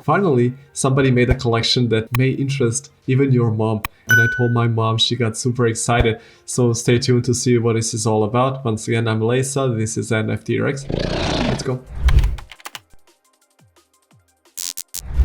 Finally, somebody made a collection that may interest even your mom. And I told my mom, she got super excited. So stay tuned to see what this is all about. Once again, I'm Lesa. This is NFT Rex. Let's go.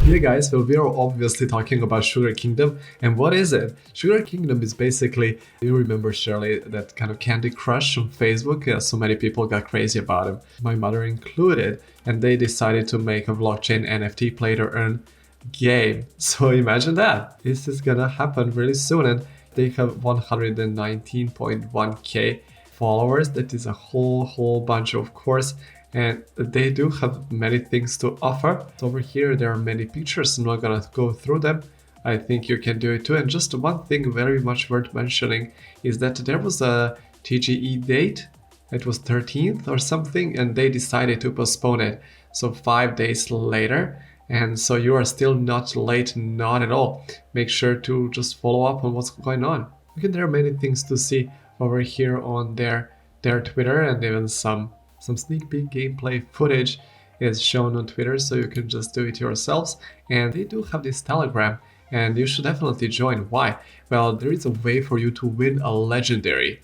Yeah guys, well, we are obviously talking about Sugar Kingdom, and what is it? Sugar Kingdom is basically, you remember surely that kind of Candy Crush on Facebook. Yeah, so many people got crazy about him, my mother included, and they decided to make a blockchain NFT play to earn game. So imagine that. This is gonna happen really soon, and they have 119.1k followers. That is a whole bunch, of course. And they do have many things to offer. So over here, there are many pictures. I'm not gonna go through them. I think you can do it too. And just one thing very much worth mentioning is that there was a TGE date. It was 13th or something, and they decided to postpone it. So 5 days later. And so you are still not late, not at all. Make sure to just follow up on what's going on. Okay, there are many things to see over here on their Twitter, and even some sneak peek gameplay footage is shown on Twitter, so you can just do it yourselves. And they do have this Telegram, and you should definitely join. Why? Well, there is a way for you to win a legendary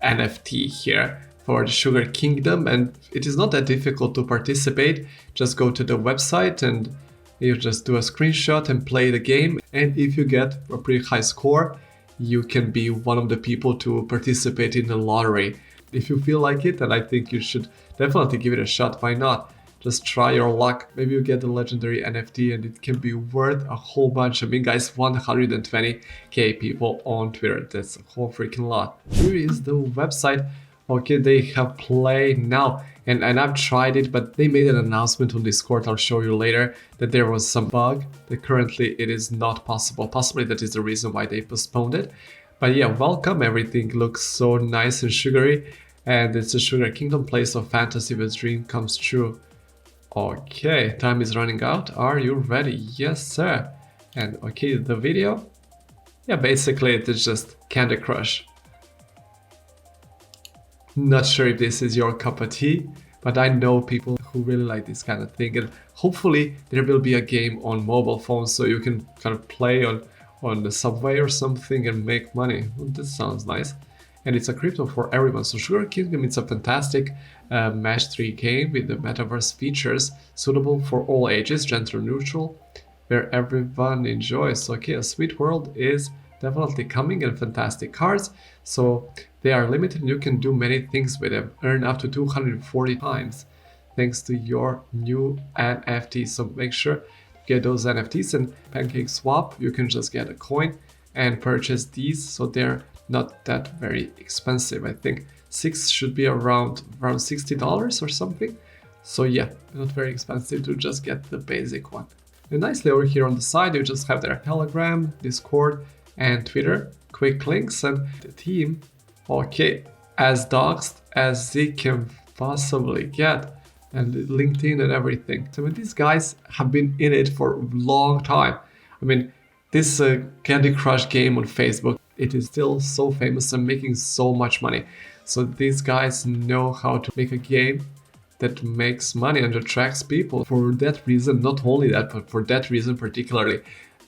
NFT here for the Sugar Kingdom, and it is not that difficult to participate. Just go to the website and you just do a screenshot and play the game. And if you get a pretty high score, you can be one of the people to participate in the lottery. If you feel like it, then I think you should definitely give it a shot. Why not? Just try your luck. Maybe you get the legendary NFT and it can be worth a whole bunch. I mean, guys, 120k people on Twitter. That's a whole freaking lot. Here is the website. Okay, they have Play Now. And I've tried it, but they made an announcement on Discord, I'll show you later, that there was some bug, that currently it is not possible. Possibly that is the reason why they postponed it. But yeah, welcome. Everything looks so nice and sugary. And it's a Sugar Kingdom, place of fantasy where dream comes true. Okay, time is running out. Are you ready? Yes, sir. And okay, the video? Yeah, basically it is just Candy Crush. Not sure if this is your cup of tea, but I know people who really like this kind of thing. And hopefully there will be a game on mobile phones so you can kind of play on the subway or something and make money. Well, this sounds nice. And it's a crypto for everyone. So Sugar Kingdom, it's a fantastic match 3 game with the metaverse features, suitable for all ages, gender neutral, where everyone enjoys. So okay, a sweet world is definitely coming, and fantastic cards. So they are limited and you can do many things with them. Earn up to 240 times thanks to your new NFT. So make sure to get those NFTs. And Pancake Swap, you can just get a coin and purchase these. So they're not that very expensive. I think 6 should be around $60 or something. So yeah, not very expensive to just get the basic one. And nicely over here on the side, you just have their Telegram, Discord, and Twitter. Quick links, and the team, okay, as doxed as they can possibly get. And LinkedIn and everything. So these guys have been in it for a long time. I mean, this Candy Crush game on Facebook, it is still so famous and making so much money. So these guys know how to make a game that makes money and attracts people. For that reason, not only that, but for that reason particularly,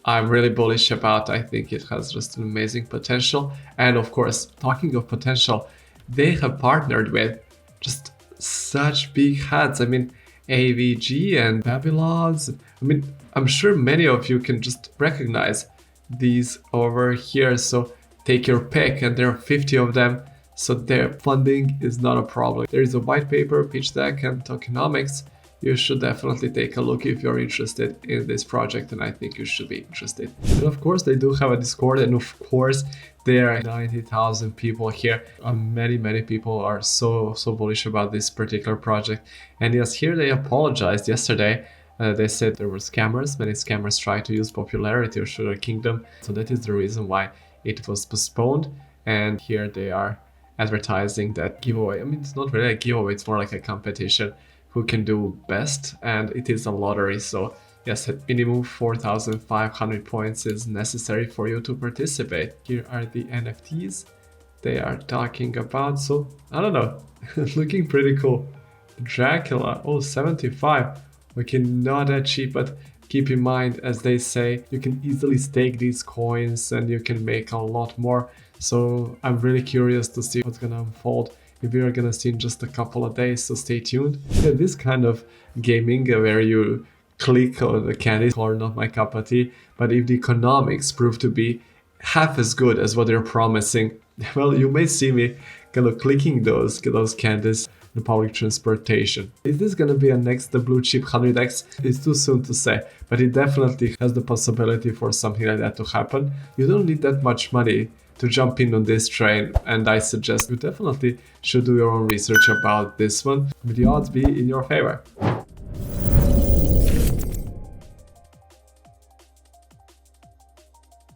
I'm really bullish about. I think it has just an amazing potential. And of course, talking of potential, they have partnered with just such big hats. I mean, AVG and Babylon's. I mean, I'm sure many of you can just recognize these over here. So take your pick, and there are 50 of them. So their funding is not a problem. There is a white paper, pitch deck, and tokenomics. You should definitely take a look if you're interested in this project, and I think you should be interested. And of course, they do have a Discord, and of course, there are 90,000 people here. Many people are so bullish about this particular project. And yes, here they apologized yesterday. They said there were scammers. Many scammers tried to use popularity of Sugar Kingdom. So that is the reason why it was postponed. And here they are advertising that giveaway. I mean, it's not really a giveaway, it's more like a competition. Who can do best, and it is a lottery. So yes, at minimum 4,500 points is necessary for you to participate. Here are the NFTs they are talking about. So I don't know, looking pretty cool. Dracula, oh, 75. Okay, not that cheap, but keep in mind, as they say, you can easily stake these coins and you can make a lot more. So I'm really curious to see what's gonna unfold if we are gonna see in just a couple of days, so stay tuned. Yeah, this kind of gaming where you click on the candies are not my cup of tea, but if the economics prove to be half as good as what they're promising, well, you may see me kind of clicking those candies in public transportation. Is this gonna be a next the blue chip 100x? It's too soon to say, but it definitely has the possibility for something like that to happen. You don't need that much money to jump in on this train, and I suggest you definitely should do your own research about this one, with the odds be in your favor.